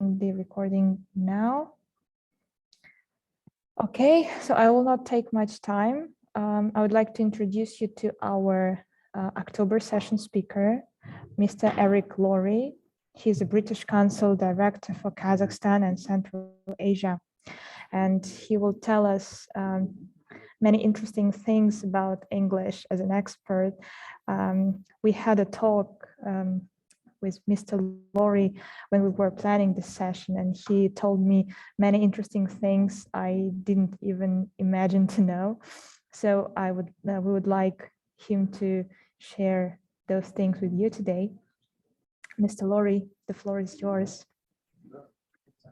the recording now. Okay, so I will not take much time. I would like to introduce you to our October session speaker, Mr. Eric Lawrie. He's a British Council Director for Kazakhstan and Central Asia, and he will tell us many interesting things about English as an expert. We had a talk with Mr. Lawrie when we were planning this session, and he told me many interesting things I didn't even imagine to know. So we would like him to share those things with you today. Mr. Lawrie, the floor is yours.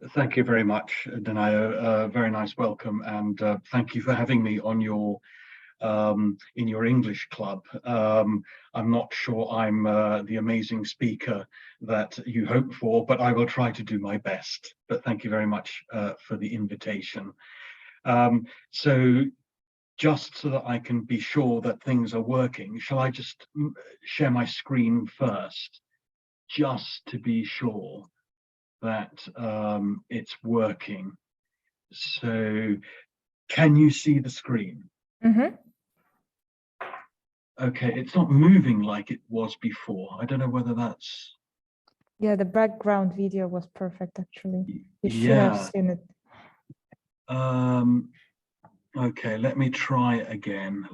Thank you very much, Danayo. Very nice welcome, and thank you for having me on your in your English club. I'm not sure I'm the amazing speaker that you hope for, but I will try to do my best. But thank you very much for the invitation. So just so that I can be sure that things are working, shall I just share my screen first, just to be sure that it's working? So can you see the screen? Mm-hmm. Okay, it's not moving like it was before. I don't know whether that's... Yeah, the background video was perfect, actually. You should Yeah. have seen it. Okay, let me try again.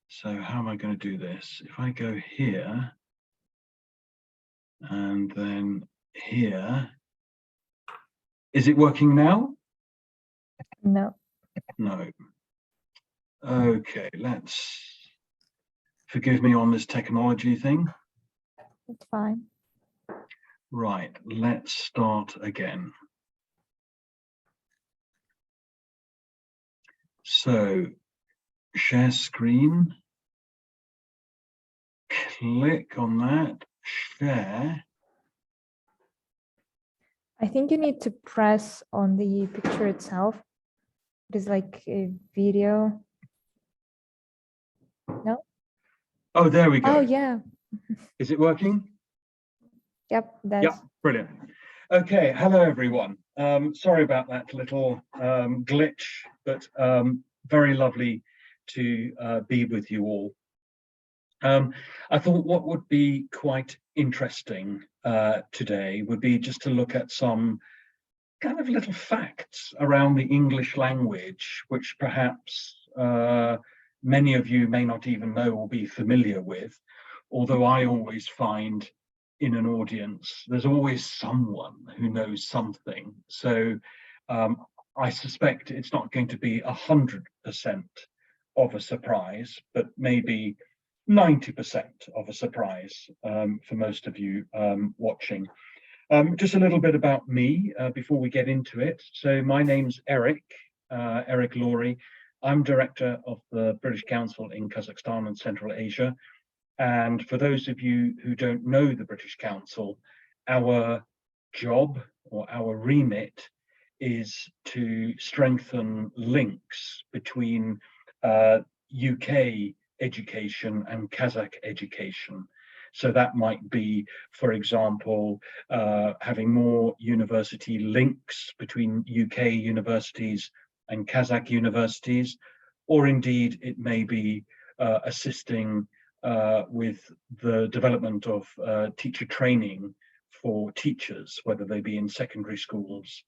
So how am I going to do this? If I go here and then here, is it working now? No. No. Okay, forgive me on this technology thing. It's fine. Right, let's start again. So, share screen. Click on that, share. I think you need to press on the picture itself. It is like a video. No? Oh, there we go. Oh, yeah. Is it working? Yep, that's... Yep, brilliant. Okay, hello everyone. Sorry about that little glitch, but very lovely to be with you all. I thought what would be quite interesting today would be just to look at some kind of little facts around the English language, which perhaps many of you may not even know or be familiar with, although I always find in an audience, there's always someone who knows something. So I suspect it's not going to be 100% of a surprise, but maybe 90% of a surprise for most of you watching. Just a little bit about me before we get into it. So my name's Eric Lawrie. I'm director of the British Council in Kazakhstan and Central Asia. And for those of you who don't know the British Council, our job or our remit is to strengthen links between UK education and Kazakh education. So that might be, for example, having more university links between UK universities and Kazakh universities, or indeed it may be assisting with the development of teacher training for teachers, whether they be in secondary schools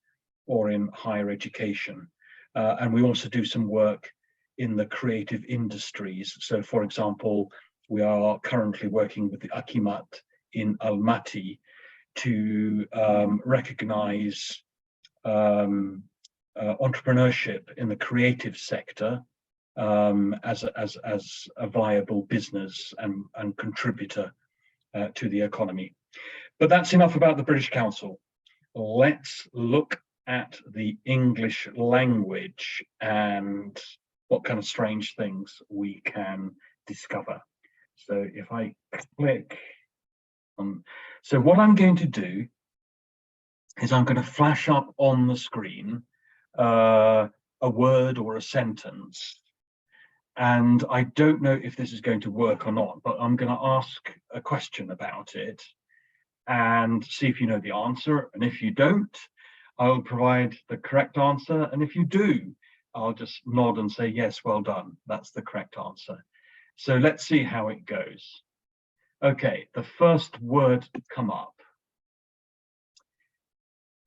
or in higher education. And we also do some work in the creative industries. So for example, we are currently working with the Akimat in Almaty to recognize entrepreneurship in the creative sector as a viable business and contributor to the economy. But that's enough about the British Council. Let's look at the English language and what kind of strange things we can discover. So if I click on, so what I'm going to do is I'm going to flash up on the screen a word or a sentence. And I don't know if this is going to work or not, but I'm going to ask a question about it. and see if you know the answer. And if you don't, I'll provide the correct answer. And if you do, I'll just nod and say, yes, well done. That's the correct answer. So let's see how it goes. Okay, the first word to come up.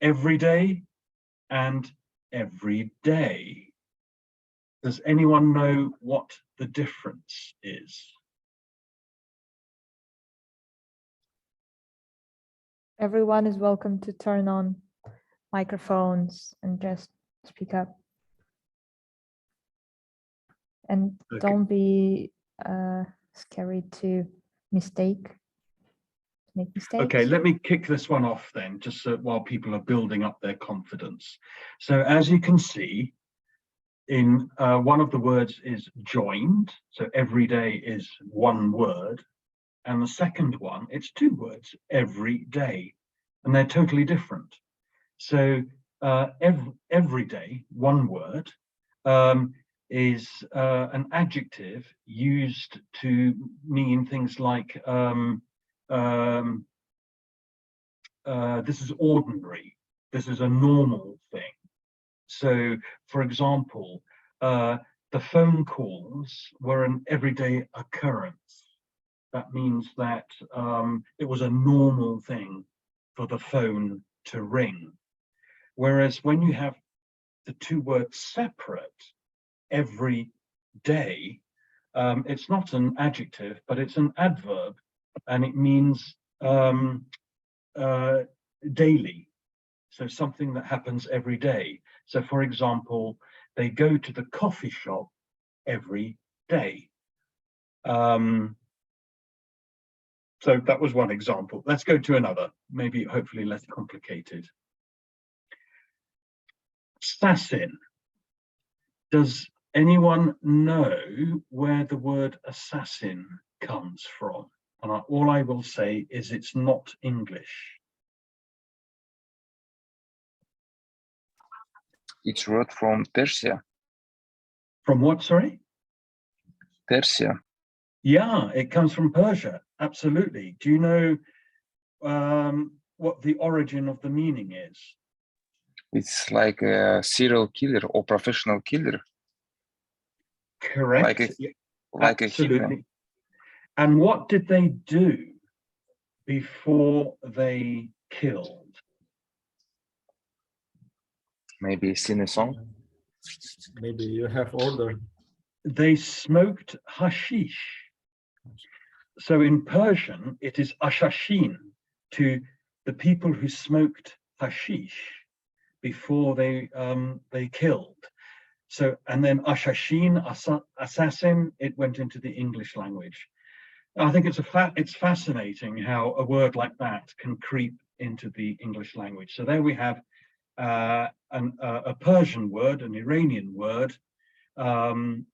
Every day and every day. Does anyone know what the difference is? Everyone is welcome to turn on microphones and just speak up. And Okay. don't be scary to make mistakes. Okay, let me kick this one off then, just so while people are building up their confidence. So as you can see, in one of the words is joined. So every day is one word. And the second one, it's two words, every day. And they're totally different. So every day, one word, is an adjective used to mean things like this is ordinary, this is a normal thing. So, for example, the phone calls were an everyday occurrence. That means that it was a normal thing for the phone to ring. Whereas when you have the two words separate, every day, it's not an adjective, but it's an adverb, and it means daily. So something that happens every day. So for example, they go to the coffee shop every day. So that was one example. Let's go to another, maybe hopefully less complicated. Assassin. Does anyone know where the word assassin comes from? And all I will say is it's not English. It's word from Persia. From what, sorry? Persia. Yeah, it comes from Persia, absolutely. Do you know what the origin of the meaning is? It's like a serial killer or professional killer. Correct. Like a Absolutely. hitman. And what did they do before they killed? Maybe sing a song. Maybe you have order. They smoked hashish. So in Persian, it is ashashin, to the people who smoked hashish before they killed. So, and then ashashin, assassin, it went into the English language. I think it's fascinating how a word like that can creep into the English language. So there we have a Persian word, an Iranian word, and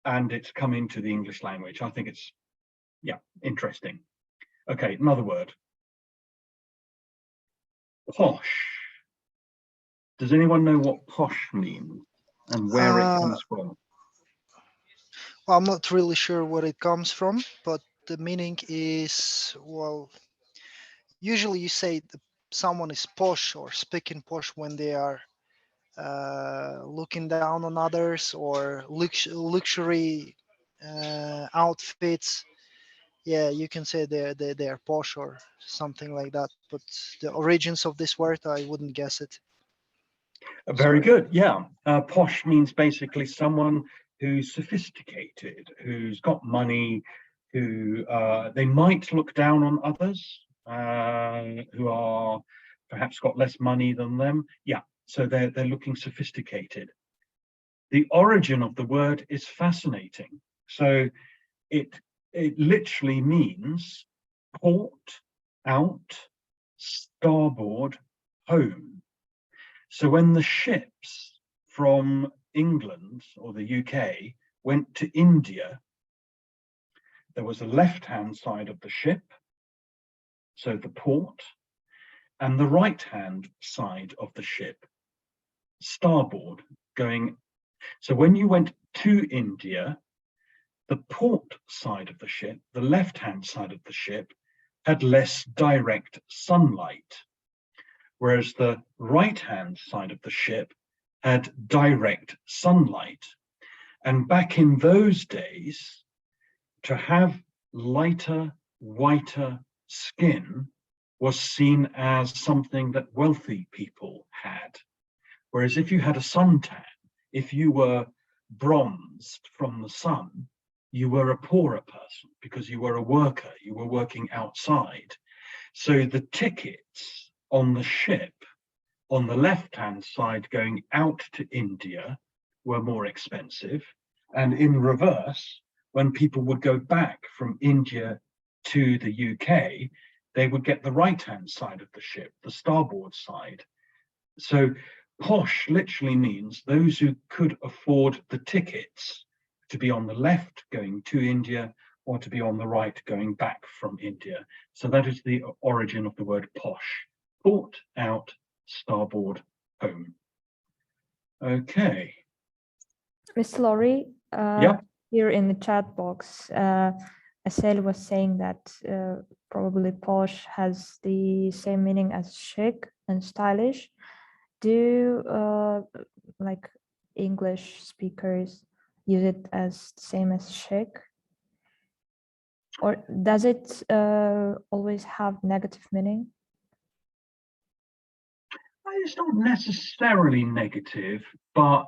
it's come into the English language. I think it's, yeah, interesting. Okay, another word. Posh. Does anyone know what posh means and where it comes from? I'm not really sure what it comes from, but the meaning is, well, usually you say someone is posh or speaking posh when they are looking down on others, or luxury outfits. Yeah, you can say they are posh or something like that. But the origins of this word, I wouldn't guess it. Very Sorry. good. Yeah, posh means basically someone who's sophisticated, who's got money, who they might look down on others who are perhaps got less money than them. Yeah, so they're looking sophisticated. The origin of the word is fascinating. So it literally means port, out, starboard, home. So when the ships from England or the UK went to India, there was a left-hand side of the ship, so the port, and the right-hand side of the ship, starboard, going. So when you went to India, the port side of the ship, the left-hand side of the ship, had less direct sunlight, whereas the right-hand side of the ship had direct sunlight. And back in those days, to have lighter, whiter skin was seen as something that wealthy people had. Whereas if you had a suntan, if you were bronzed from the sun, you were a poorer person because you were a worker, you were working outside. So the tickets on the ship on the left-hand side going out to India were more expensive. And in reverse, when people would go back from India to the UK, they would get the right-hand side of the ship, the starboard side. So posh literally means those who could afford the tickets to be on the left going to India or to be on the right going back from India. So that is the origin of the word posh. Port out, starboard home. Okay. Mr. Lawrie, Yep. here in the chat box, Asel was saying that probably posh has the same meaning as chic and stylish. Do like English speakers use it as the same as chic? Or does it always have negative meaning? It's not necessarily negative, but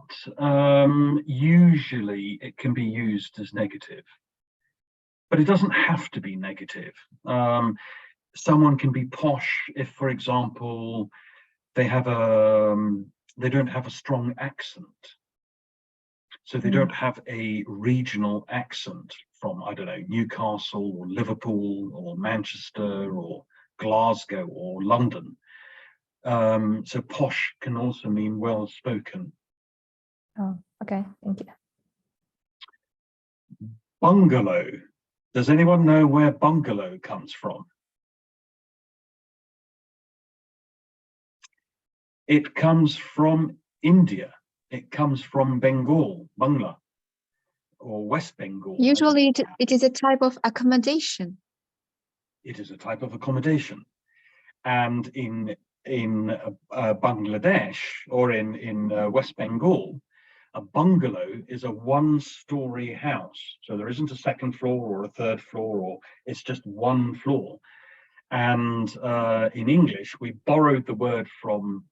usually it can be used as negative. But it doesn't have to be negative. Someone can be posh if, for example, they don't have a strong accent. So they don't have a regional accent from, I don't know, Newcastle or Liverpool or Manchester or Glasgow or London. So posh can also mean well-spoken. Oh, okay, thank you. Bungalow. Does anyone know where bungalow comes from? It comes from India. It comes from Bengal, Bangla, or West Bengal. Usually it is a type of accommodation. It is a type of accommodation. And in Bangladesh or in West Bengal, a bungalow is a one-story house. So there isn't a second floor or a third floor, or it's just one floor. And in English, we borrowed the word from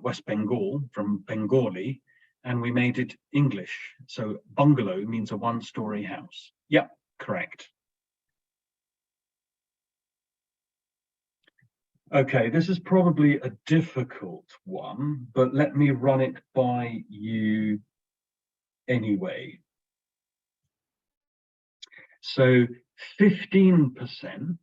West Bengal, from Bengali, and we made it English. So bungalow means a one-story house. Yep, correct. Okay, this is probably a difficult one, but let me run it by you anyway. So 15%,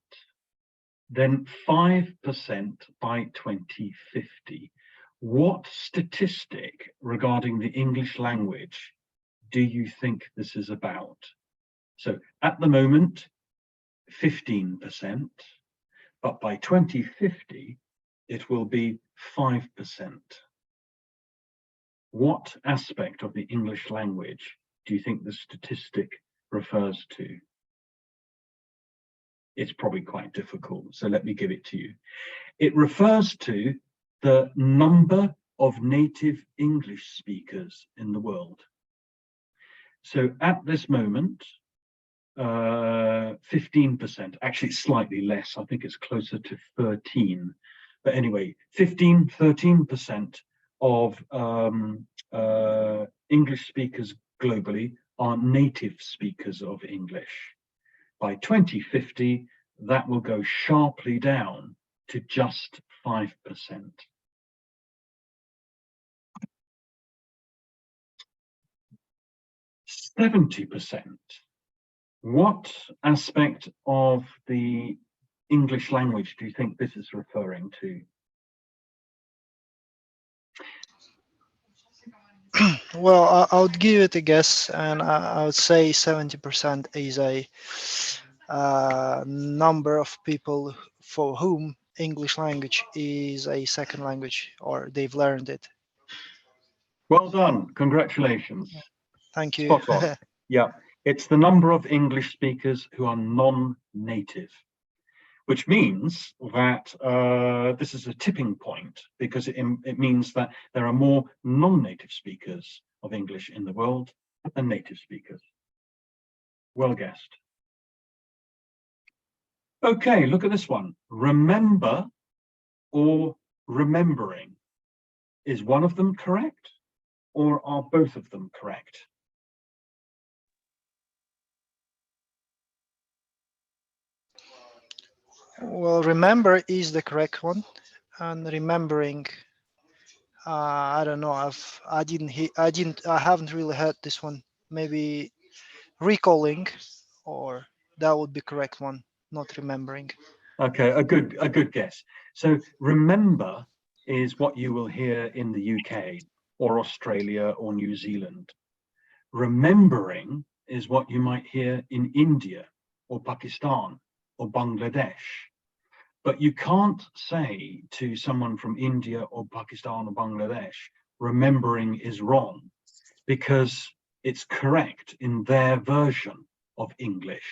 then 5% by 2050. What statistic regarding the English language do you think this is about? So at the moment, 15%, but by 2050, it will be 5%. What aspect of the English language do you think the statistic refers to? It's probably quite difficult, so let me give it to you. It refers to the number of native English speakers in the world. So at this moment, 15%, actually slightly less, I think it's closer to 13. But anyway, 13% of English speakers globally are native speakers of English. By 2050, that will go sharply down to just 5%. %. What aspect of the English language do you think this is referring to? Well, I would give it a guess, and I would say 70% is a number of people for whom English language is a second language, or they've learned it. Well done, congratulations. Thank you. Spot on. Yeah, it's the number of English speakers who are non-native. which means that this is a tipping point, because it means that there are more non-native speakers of English in the world than native speakers. Well guessed. Okay, look at this one. Remember or remembering. Is one of them correct, or are both of them correct? Well, remember is the correct one, and remembering, I don't know. I haven't really heard this one. Maybe recalling, or that would be correct one, not remembering. Okay, a good guess. So remember is what you will hear in the UK or Australia or New Zealand. Remembering is what you might hear in India or Pakistan or Bangladesh. But you can't say to someone from India or Pakistan or Bangladesh, remembering is wrong, because it's correct in their version of English.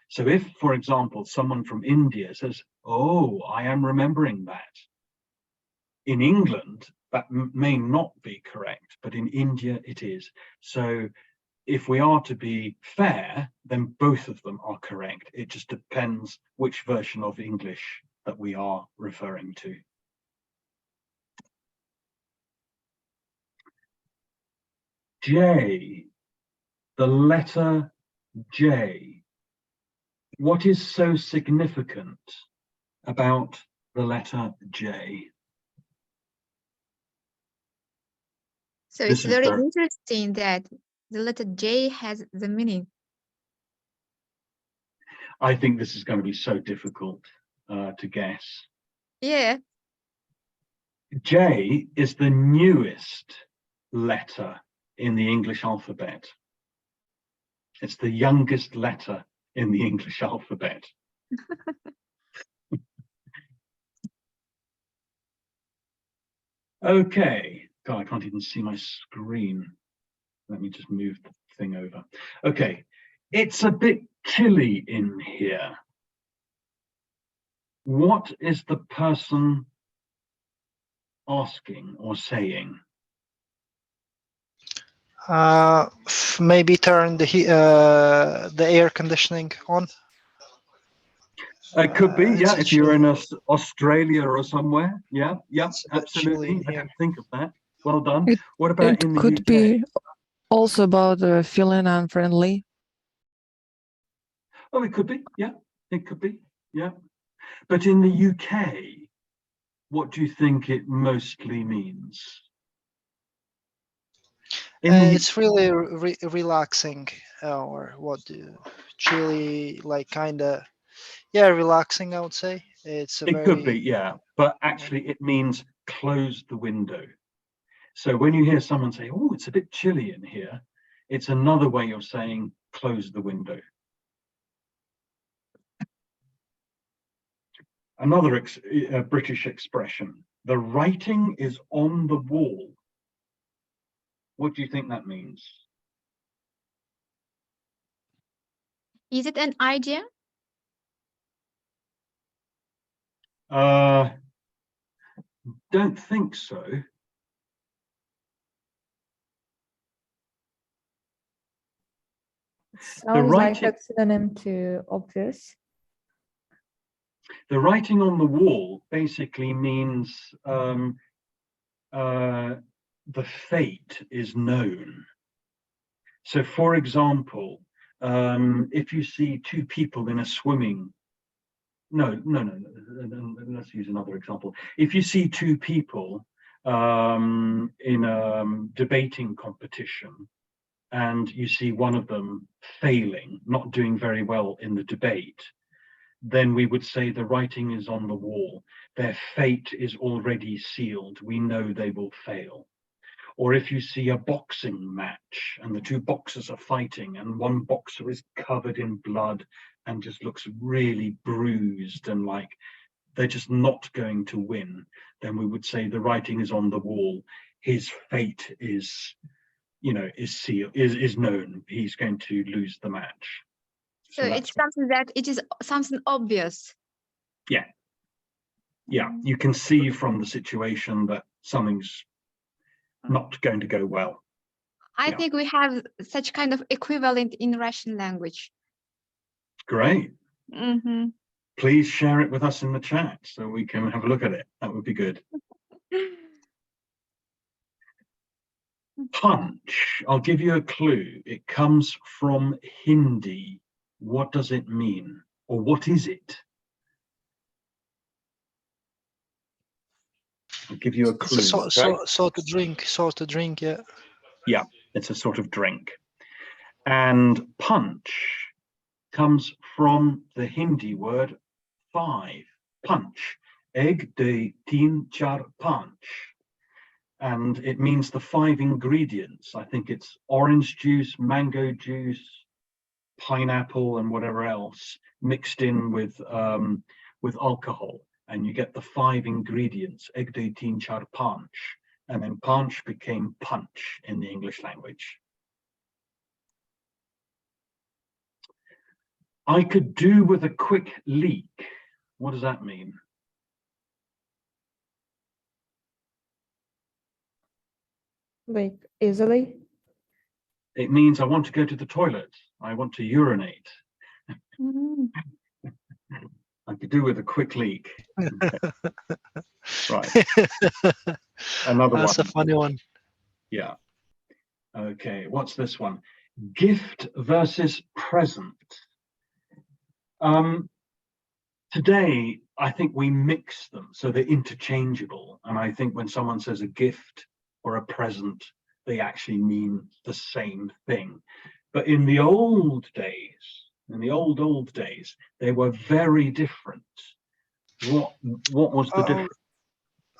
So if, for example, someone from India says, oh, I am remembering that, in England, that may not be correct, but in India it is. So if we are to be fair, then both of them are correct. It just depends which version of English that we are referring to. J, the letter J. What is so significant about the letter J? So it's very interesting that the letter J has the meaning. I think this is going to be so difficult to guess. Yeah. J is the newest letter in the English alphabet. It's the youngest letter in the English alphabet. Okay, God, I can't even see my screen. Let me just move the thing over. Okay, it's a bit chilly in here. What is the person asking or saying? Maybe turn the air conditioning on. It could be, It's yeah, if you're in actually- Australia or somewhere. Yeah, It's a bit chilly absolutely. in I here. didn't think of that. Well done. It- What about It in the could UK? be also about feeling unfriendly. Oh, it could be, yeah, it could be, yeah. But in the UK, what do you think it mostly means? It's really relaxing, or what? Chilly, like kind of, yeah, relaxing. I would say it's a It very. could be, yeah, but actually it means close the window. So when you hear someone say, oh, it's a bit chilly in here, it's another way of saying close the window. Another British expression, the writing is on the wall. What do you think that means? Is it an idea? Don't think so. Sounds like writing- a synonym to obvious. The writing on the wall basically means the fate is known. So, for example, if you see two people in a swimming, no, let's use another example. If you see two people in a debating competition, and you see one of them failing, not doing very well in the debate, then we would say the writing is on the wall. Their fate is already sealed. We know they will fail. Or if you see a boxing match and the two boxers are fighting and one boxer is covered in blood and just looks really bruised and like they're just not going to win, then we would say the writing is on the wall. His fate is, is sealed, is known. He's going to lose the match. So it's something that it is something obvious. Yeah, you can see from the situation that something's not going to go well. I Yeah. think we have such kind of equivalent in Russian language. Great. Mhm. Please share it with us in the chat so we can have a look at it. That would be good. Punch. I'll give you a clue. It comes from Hindi. What does it mean? Or what is it? I'll give you a It's clue. a sort of drink, yeah. Yeah, it's a sort of drink. And punch comes from the Hindi word 5. Punch. Egg de teen char punch. And it means the 5 ingredients. I think it's orange juice, mango juice, pineapple, and whatever else mixed in with alcohol, and you get the 5 ingredients. Egg de teen char punch, and then punch became punch in the English language. I could do with a quick leak. What does that mean? Like easily. It means I want to go to the toilet. I want to urinate. Mhm. I could do with a quick leak. Right. Another one. That's a funny one. Yeah. Okay, what's this one? Gift versus present. Today, I think we mix them, so they're interchangeable. And I think when someone says a gift or a present, they actually mean the same thing. But in the old days, they were very different. What was the difference?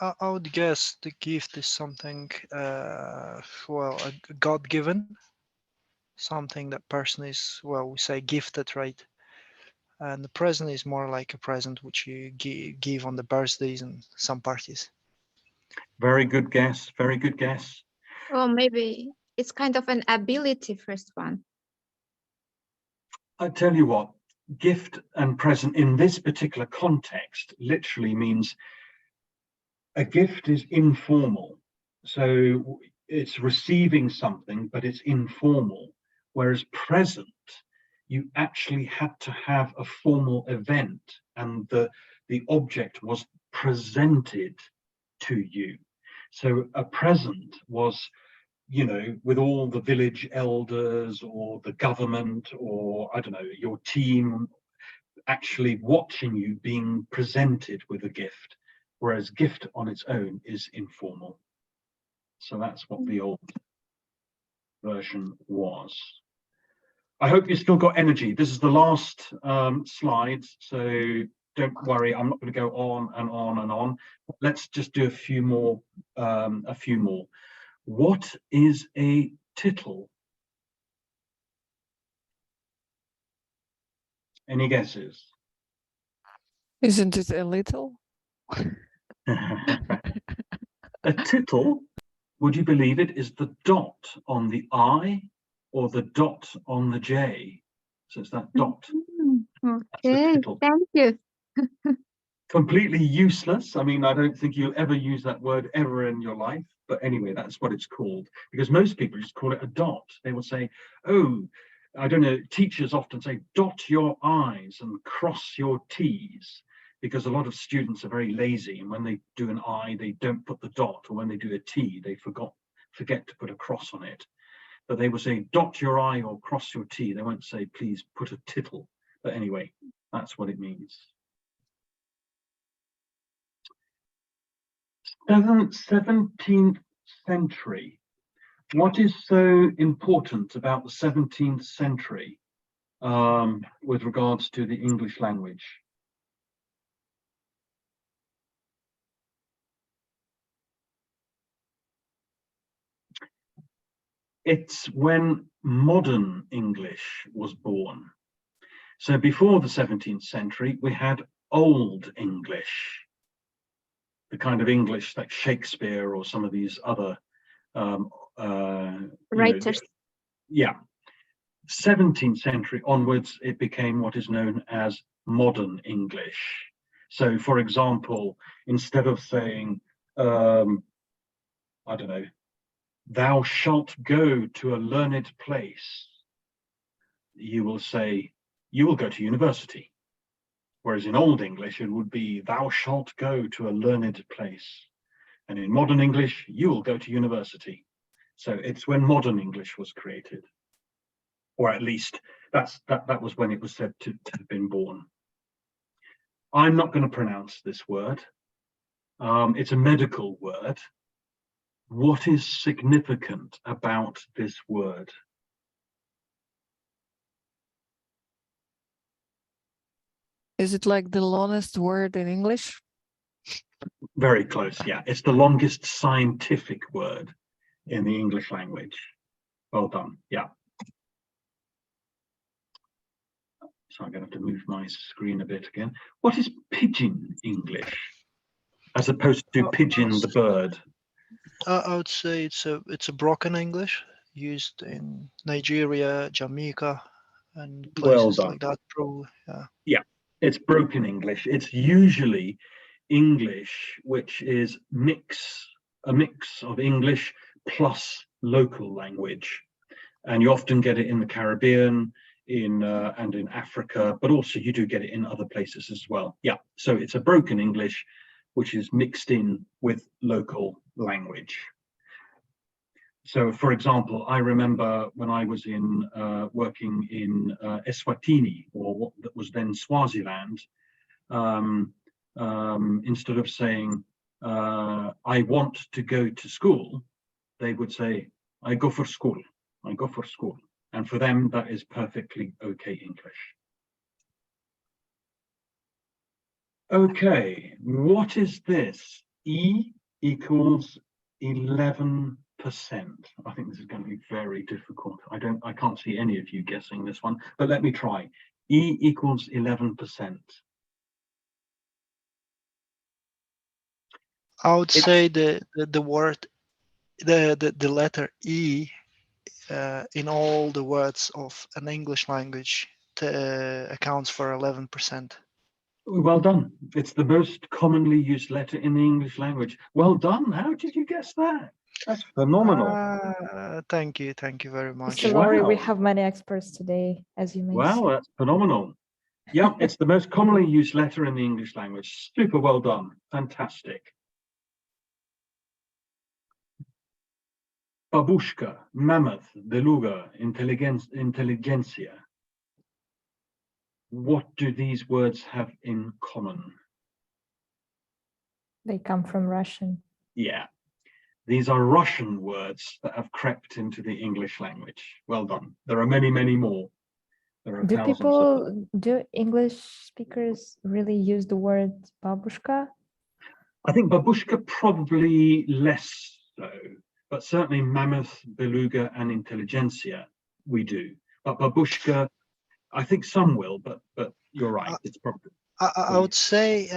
I would guess the gift is something, well, God-given, something that person is, well, we say gifted, right? And the present is more like a present which you give on the birthdays and some parties. Very good guess. Very good guess. Or maybe it's kind of an ability, first one. I tell you what, gift and present in this particular context literally means a gift is informal. So it's receiving something, but it's informal. Whereas present, you actually had to have a formal event and the object was presented to you. So a present was, you know, with all the village elders or the government or, I don't know, your team actually watching you being presented with a gift, whereas gift on its own is informal. So that's what the old version was. I hope you still got energy. This is the last slide, so don't worry, I'm not going to go on and on and on. Let's just do a few more. What is a tittle? Any guesses? Isn't it a little? A tittle, would you believe it, is the dot on the I or the dot on the J. So it's that dot. Okay, tittle. thank you. Completely useless. I mean, I don't think you'll ever use that word ever in your life. But anyway, that's what it's called. Because most people just call it a dot. They will say, oh, I don't know, teachers often say, dot your I's and cross your T's. Because a lot of students are very lazy. And when they do an I, they don't put the dot. Or when they do a T, they forget to put a cross on it. But they will say, dot your I or cross your T. They won't say, please put a tittle. But anyway, that's what it means. 17th century. What is so important about the 17th century with regards to the English language? It's when modern English was born. So before the 17th century, we had Old English, the kind of English like Shakespeare or some of these other Writers. Yeah. 17th century onwards, it became what is known as modern English. So, for example, instead of saying, I don't know, thou shalt go to a learned place, you will say, you will go to university. Whereas in Old English, it would be, thou shalt go to a learned place. And in modern English, you will go to university. So it's when modern English was created, or at least that was when it was said to have been born. I'm not going to pronounce this word. It's a medical word. What is significant about this word? Is it like the longest word in English? Very close, yeah. It's the longest scientific word in the English language. Well done, yeah. So I'm going to have to move my screen a bit again. What is pidgin English, as opposed to pigeon the bird? I would say it's a broken English used in Nigeria, Jamaica, and places like that. Probably, yeah. Yeah, it's broken English. It's usually English which is a mix of English plus local language, and you often get it in the Caribbean, and in Africa, but also you do get it in other places as well. Yeah, so it's a broken English which is mixed in with local language. So, for example, I remember when I was working in Eswatini, or what that was then Swaziland, instead of saying, I want to go to school, they would say, I go for school, I go for school. And for them, that is perfectly okay English. Okay, what is this? E equals 11%. I think this is going to be very difficult. I can't see any of you guessing this one, but let me try. E equals 11%. I would say the word, the letter E in all the words of an English language accounts for 11%. Well done. It's the most commonly used letter in the English language. Well done. How did you guess that? That's phenomenal. Thank you very much. Mr. Lawrie, we Wow. have many experts today, as you may Wow, see. that's phenomenal. Yeah, it's the most commonly used letter in the English language. Super well done. Fantastic. Babushka, mammoth, beluga, intelligentsia. What do these words have in common? They come from Russian. Yeah, these are Russian words that have crept into the English language. Well done. There are many, many more. There are thousands of them. Do English speakers really use the word babushka? I think babushka probably less so, but certainly mammoth, beluga, and intelligentsia we do. But babushka, I think some will, but you're right. It's probably. I would say,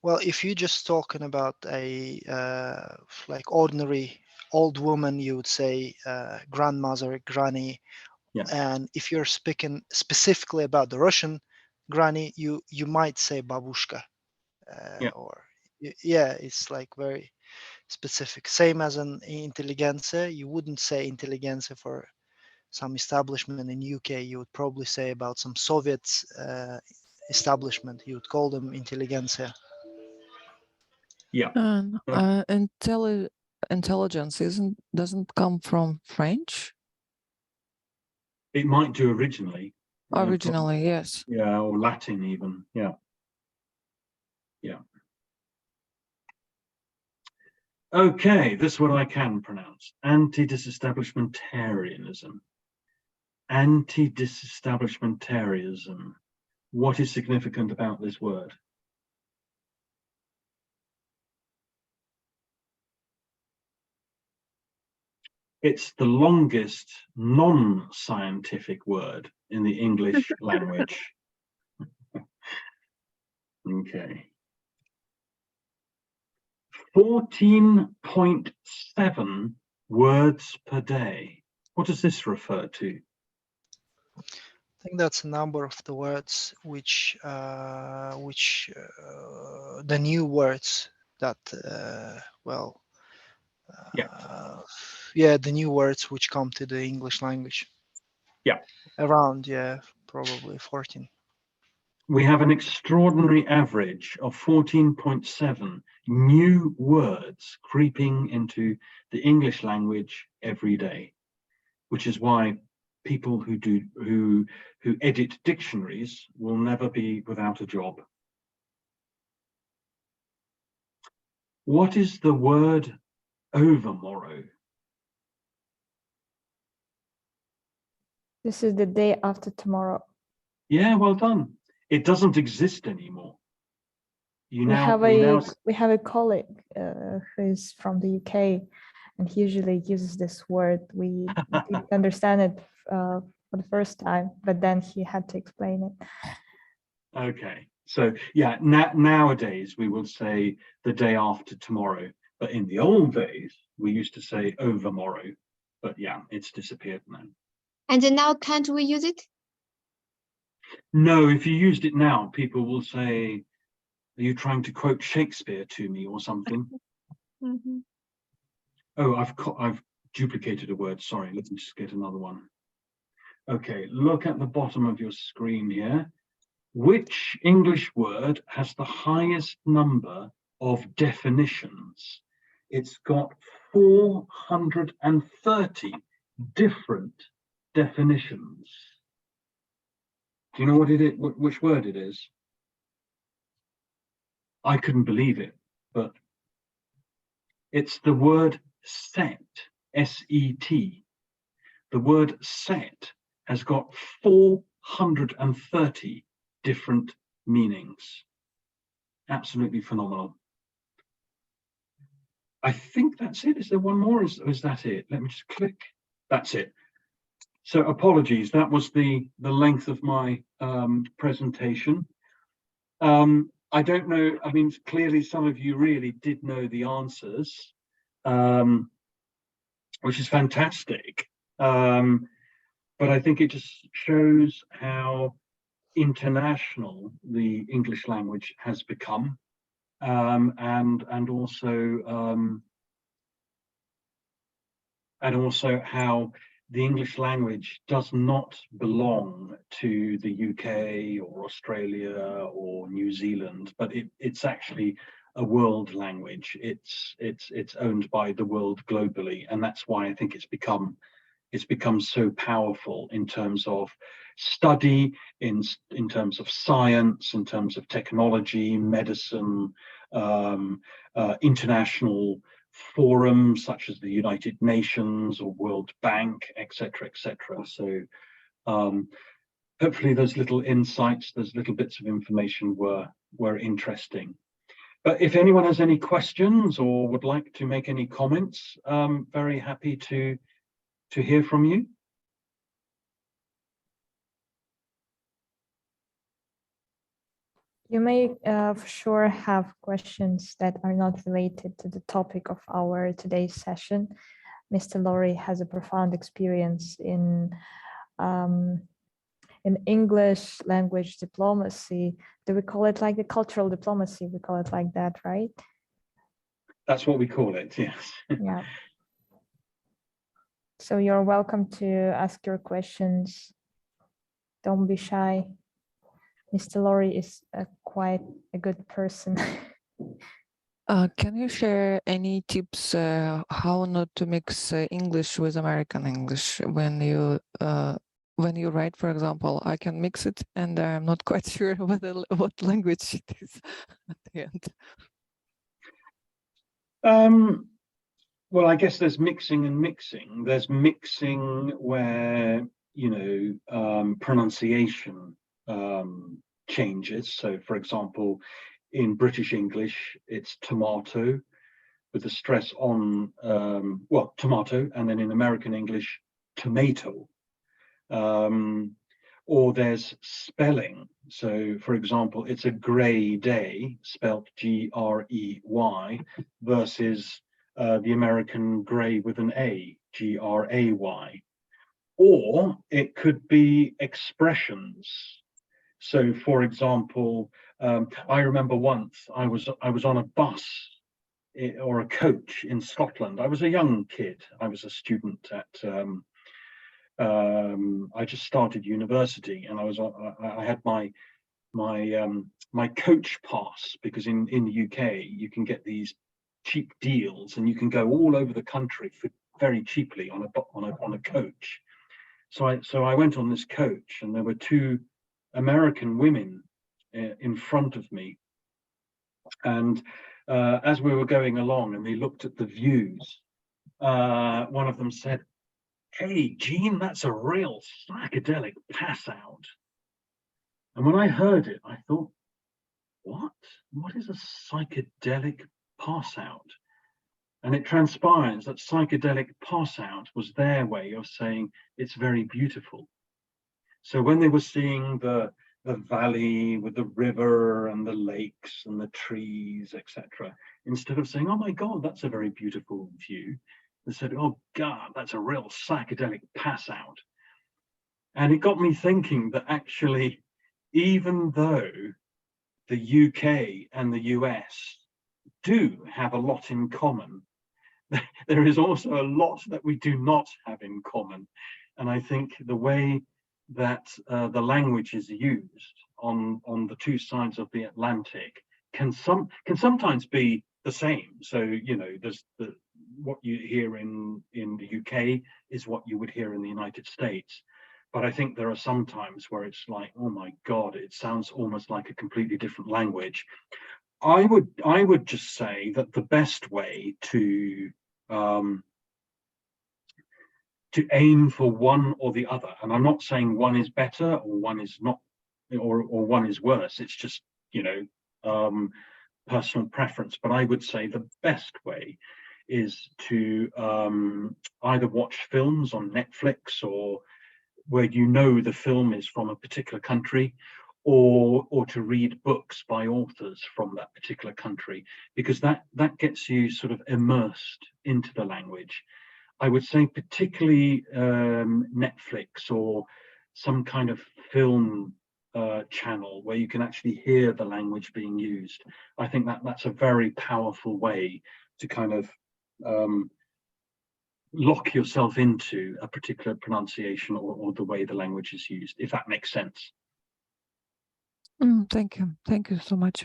well, if you're just talking about a like ordinary old woman, you would say grandmother, granny. Yeah. And if you're speaking specifically about the Russian granny, you might say babushka. Yeah. Or yeah, it's like very specific. Same as an intelligentsia, you wouldn't say intelligentsia for some establishment in UK. You would probably say about some Soviet establishment. You would call them intelligentsia. Yeah. And intelligence doesn't come from French? It might do originally. Originally, yes. Yeah, or Latin even. Yeah. Yeah. Okay, this is what I can pronounce. Anti-disestablishmentarianism. Anti-disestablishmentarianism. What is significant about this word? It's the longest non-scientific word in the English language. Okay. 14.7 words per day. What does this refer to? think that's a number of the words which the new words that the new words which come to the English language. Yeah. Around, probably 14. We have an extraordinary average of 14.7 new words creeping into the English language every day, which is why people who edit dictionaries will never be without a job. What is the word overmorrow? This is the day after tomorrow. Yeah, well done. It doesn't exist anymore. We have a colleague who is from the UK, and he usually uses this word. We didn't understand it for the first time, but then he had to explain it. Okay, so yeah, nowadays we will say the day after tomorrow, but in the old days we used to say overmorrow. But yeah, it's disappeared now. And then now can't we use it? No, if you used it now, people will say, "Are you trying to quote Shakespeare to me or something?" Mm-hmm. Oh, I've duplicated a word. Sorry, let me just get another one. Okay, look at the bottom of your screen here. Which English word has the highest number of definitions? It's got 430 different definitions. Do you know what it is? Which word it is? I couldn't believe it, but it's the word set, S-E-T. The word set has got 430 different meanings. Absolutely phenomenal. I think that's it. Is there one more? Is that it? Let me just click. That's it. So apologies, that was the length of my presentation. I don't know, I mean, clearly some of you really did know the answers, which is fantastic. But I think it just shows how international the English language has become, and also how the English language does not belong to the UK or Australia or New Zealand, but it's actually a world language. It's owned by the world globally, and that's why I think it's become so powerful in terms of study, in terms of science, in terms of technology, medicine, international forums such as the United Nations or World Bank, etc., etc. So hopefully those little insights, those little bits of information were interesting. But if anyone has any questions or would like to make any comments, very happy to hear from you. You may for sure have questions that are not related to the topic of our today's session. Mr. Lawrie has a profound experience in English language diplomacy. Do we call it like the cultural diplomacy? We call it like that, right? That's what we call it, yes. Yeah. So you're welcome to ask your questions. Don't be shy. Mr. Lawrie is quite a good person. Can you share any tips how not to mix English with American English when you write, for example? I can mix it, and I'm not quite sure what language it is at the end. Well, I guess there's mixing and mixing. There's mixing where, you know, pronunciation changes. So, for example, in British English, it's tomato with the stress on, well, tomato, and then in American English, tomato. Or there's spelling. So, for example, it's a grey day, spelt G-R-E-Y, versus the American grey with an A, G-R-A-Y. or it could be expressions. So, for example, I remember once I was on a bus or a coach in Scotland. I was a young kid. I was a student at. I just started university, and I had my coach pass, because in the UK you can get these cheap deals and you can go all over the country for very cheaply on a coach. So I went on this coach, and there were two American women in front of me, and as we were going along and they looked at the views, one of them said, "Hey, Gene, that's a real psychedelic pass out." And when I heard it, I thought, what? What is a psychedelic pass out? And it transpires that psychedelic pass out was their way of saying it's very beautiful. So when they were seeing the valley with the river and the lakes and the trees, etc., instead of saying, "Oh my God, that's a very beautiful view," they said, "Oh God, that's a real psychedelic pass out." And it got me thinking that actually, even though the UK and the US do have a lot in common, there is also a lot that we do not have in common. And I think the way that the language is used on the two sides of the Atlantic can sometimes be the same. So, you know, there's what you hear in the UK is what you would hear in the United States. But I think there are some times where it's like, oh my God, it sounds almost like a completely different language. I would just say that the best way to aim for one or the other, and I'm not saying one is better or one is not, or one is worse, it's just, you know, personal preference, but I would say the best way is to either watch films on Netflix, or where you know the film is from a particular country, or to read books by authors from that particular country, because that gets you sort of immersed into the language. I would say particularly Netflix or some kind of film channel where you can actually hear the language being used. I think that's a very powerful way to kind of lock yourself into a particular pronunciation or the way the language is used, if that makes sense. Thank you. Thank you so much.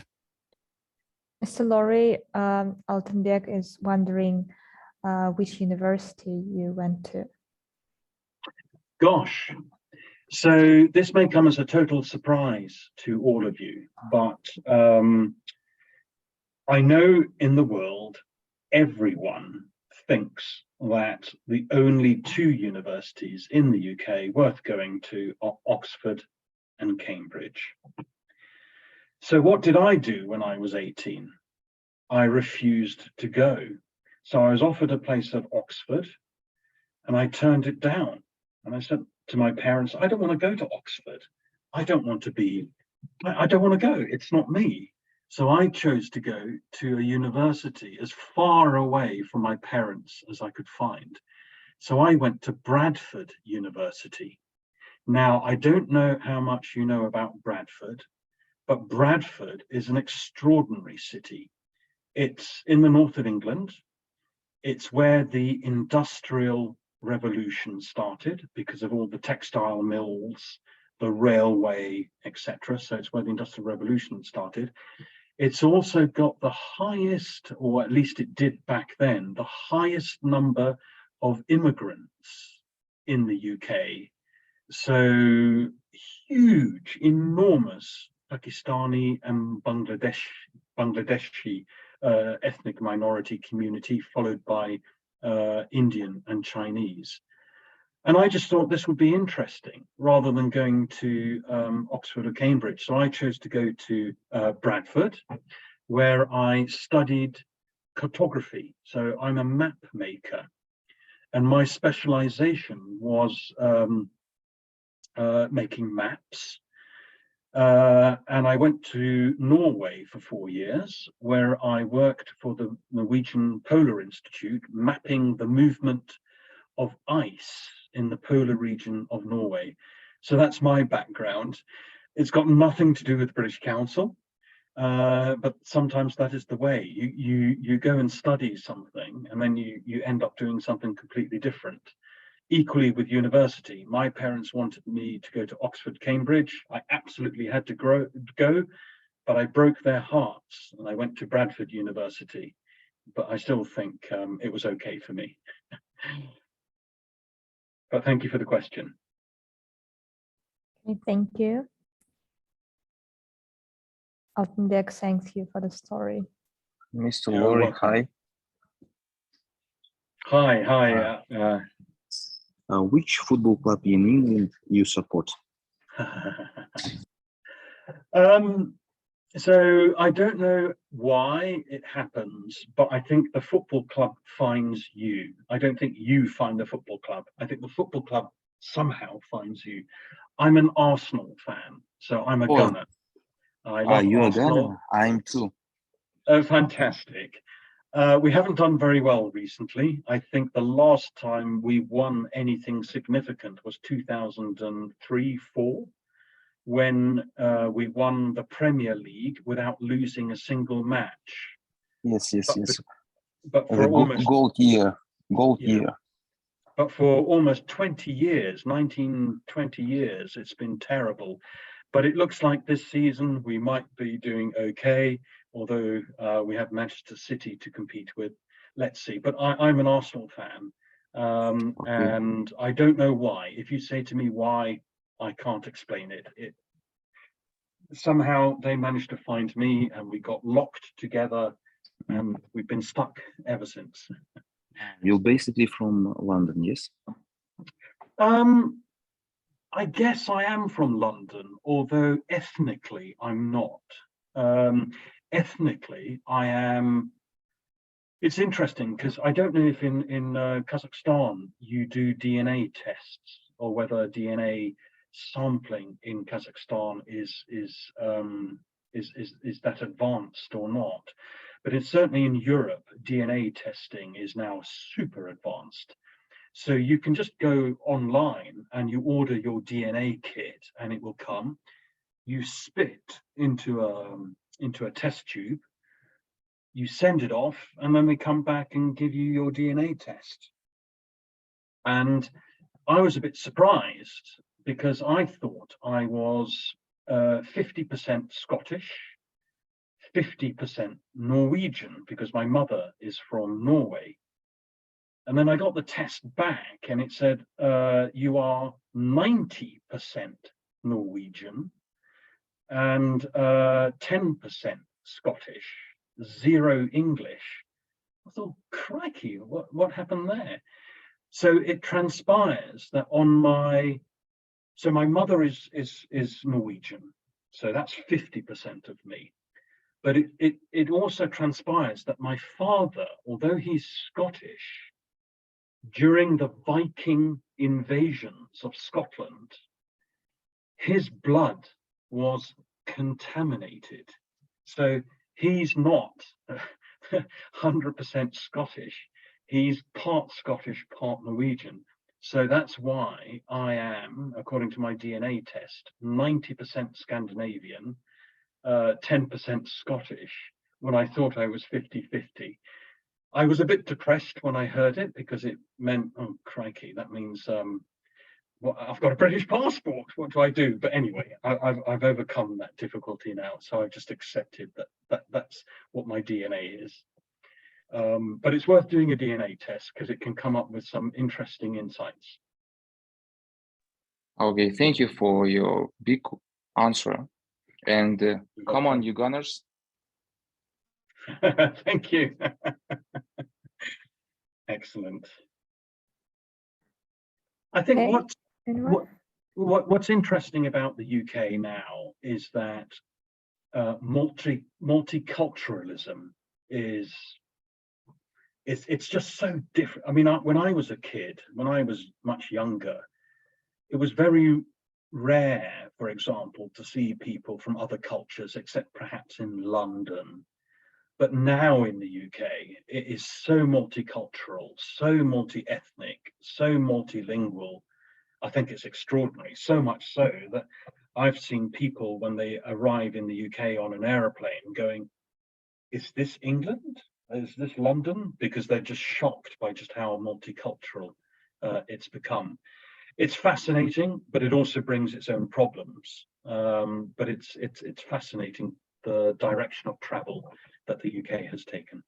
Mr. Lawrie, Altenberg is wondering which university you went to. Gosh, so this may come as a total surprise to all of you, but I know in the world, everyone thinks that the only two universities in the UK worth going to are Oxford and Cambridge. So what did I do when I was 18? I refused to go. So I was offered a place at Oxford and I turned it down. And I said to my parents, I don't want to go to Oxford. I don't want to go. It's not me. So I chose to go to a university as far away from my parents as I could find. So I went to Bradford University. Now, I don't know how much you know about Bradford, but Bradford is an extraordinary city. It's in the north of England. It's where the Industrial Revolution started because of all the textile mills, the railway, etc. So it's where the Industrial Revolution started. It's also got the highest, or at least it did back then, the highest number of immigrants in the UK. So huge, enormous Pakistani and Bangladeshi ethnic minority community, followed by Indian and Chinese. And I just thought this would be interesting rather than going to Oxford or Cambridge. So I chose to go to Bradford, where I studied cartography. So I'm a map maker, and my specialization was making maps. And I went to Norway for 4 years, where I worked for the Norwegian Polar Institute, mapping the movement of ice in the polar region of Norway. So that's my background. It's got nothing to do with the British Council, but sometimes that is the way. You go and study something, and then you end up doing something completely different. Equally with university, my parents wanted me to go to Oxford, Cambridge. I absolutely had to go, but I broke their hearts and I went to Bradford University. But I still think it was okay for me. But thank you for the question. Okay, thank you. Altendek, thanks you for the story. Mr. You're Lawrie, welcome. hi. Hi. Which football club in England you support? So I don't know why it happens, but I think the football club finds you. I don't think you find the football club. I think the football club somehow finds you. I'm an Arsenal fan, so I'm a gunner. I love You're Arsenal. a gunner. I'm too. Oh, fantastic. We haven't done very well recently. I think the last time we won anything significant was 2003-04, when we won the Premier League without losing a single match. Yes. But for The almost gold year. But for almost 20 years, 20 years, it's been terrible. But it looks like this season we might be doing okay, although we have Manchester City to compete with. Let's see. But I'm an Arsenal fan, and I don't know why. If you say to me why, I can't explain it. Somehow they managed to find me, and we got locked together, and we've been stuck ever since. You're basically from London, yes? I guess I am from London, although ethnically I'm not. Ethnically, I am. It's interesting because I don't know if in Kazakhstan you do DNA tests, or whether DNA sampling in Kazakhstan is that advanced or not. But it's certainly in Europe, DNA testing is now super advanced. So you can just go online and you order your DNA kit and it will come. You spit into a test tube, you send it off, and then they come back and give you your DNA test. And I was a bit surprised because I thought I was 50% Scottish, 50% Norwegian, because my mother is from Norway. And then I got the test back and it said, you are 90% Norwegian and 10% Scottish, 0 English. I thought, crikey, what happened there? So it transpires that so my mother is Norwegian, so that's 50% of me. But it also transpires that my father, although he's Scottish, during the Viking invasions of Scotland, his blood was contaminated. So he's not 100% Scottish. He's part Scottish, part Norwegian. So that's why I am, according to my DNA test, 90% Scandinavian, 10% Scottish, when I thought I was 50-50. I was a bit depressed when I heard it because it meant, oh crikey, that means well, I've got a British passport. What do I do? But anyway, I've overcome that difficulty now, so I've just accepted that's what my DNA is. But it's worth doing a DNA test because it can come up with some interesting insights. Okay, thank you for your big answer. And come on, you gunners. Thank you. Excellent. I think Okay. what's interesting about the UK now is that multiculturalism is it's just so different. I mean, when I was a kid, when I was much younger, it was very rare, for example, to see people from other cultures, except perhaps in London. But now in the UK, it is so multicultural, so multi-ethnic, it's so multilingual. I think it's extraordinary, so much so that I've seen people when they arrive in the UK on an aeroplane going, is this England? Is this London? Because they're just shocked by just how multicultural it's become. It's fascinating, but it also brings its own problems. But it's fascinating, the direction of travel that the UK has taken.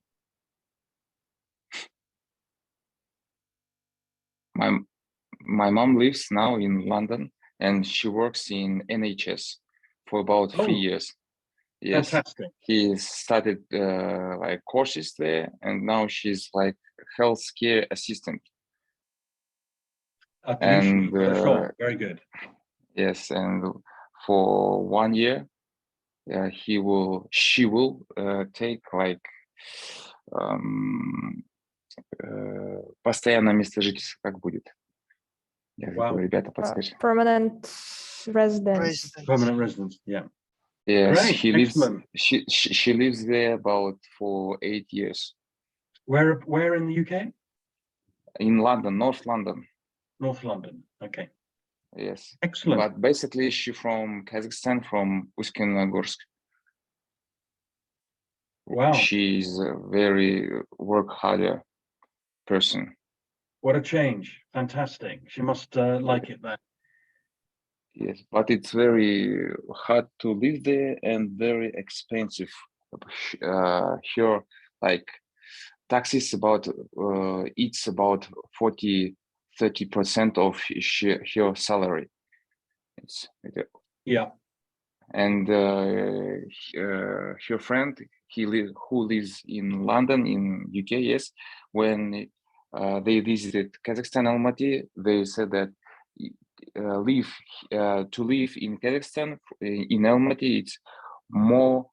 My mom lives now in London, and she works in NHS for about 3 years. Yes, fantastic. he started like courses there, and now she's like healthcare assistant. And sure, very good. Yes, and for 1 year, she will take like постоянное место жительства, как будет? Я забыл, ребята, подскажите. Permanent residence. Permanent residence, yeah. Yes, Great, she lives there about for 8 years. Where in the UK? In London, North London. North London, okay. Yes. Excellent. But basically she from Kazakhstan, from Uсть-Gorsk. Wow. She's a very work-harder person. What a change. Fantastic. She must like it there. Yes, but it's very hard to live there and very expensive. Here, like taxes about it's about 30% of her salary. It's yeah. And her friend, who lives in London, in UK, yes, when they visited Kazakhstan, Almaty, they said that to live in Kazakhstan, in Almaty, it's more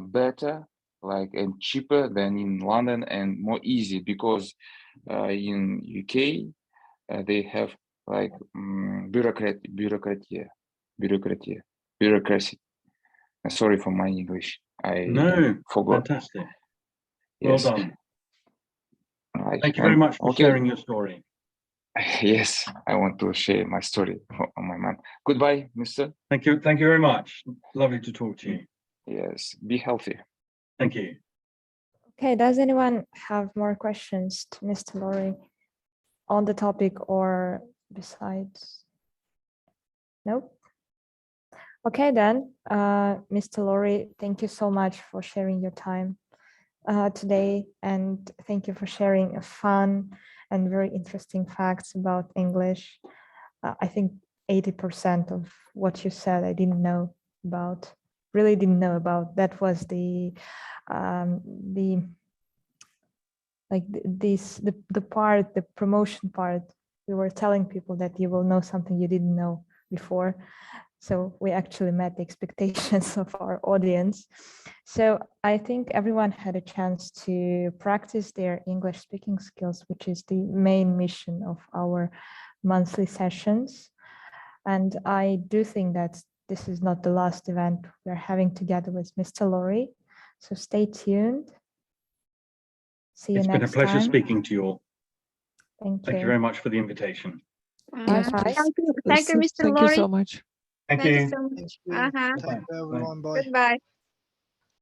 better, like, and cheaper than in London, and more easy, because in UK they have like bureaucracy. Sorry for my English. I forgot. Fantastic. Yes. Well done. Right. Thank you very much for sharing your story. Yes, I want to share my story on my mind. Goodbye, mister. Thank you. Thank you very much. Lovely to talk to you. Yes, be healthy. Thank you. Okay, does anyone have more questions to Mr. Lawrie on the topic or besides? Nope. Okay, then, Mr. Lawrie, thank you so much for sharing your time today, and thank you for sharing fun and very interesting facts about English. I think 80% of what you said I didn't know about, really didn't know about. That was the part, the promotion part. We were telling people that you will know something you didn't know before. So we actually met the expectations of our audience. So I think everyone had a chance to practice their English speaking skills, which is the main mission of our monthly sessions. And I do think that this is not the last event we're having together with Mr. Lawrie. So stay tuned. See you next time. It's been a pleasure speaking to you all. Thank you. Thank you very much for the invitation. Yes, Thank please. you, Mr. Thank you Lawrie. so much. Thank Thank you. you so much. Thank you. Thank you, everyone. Bye. Goodbye.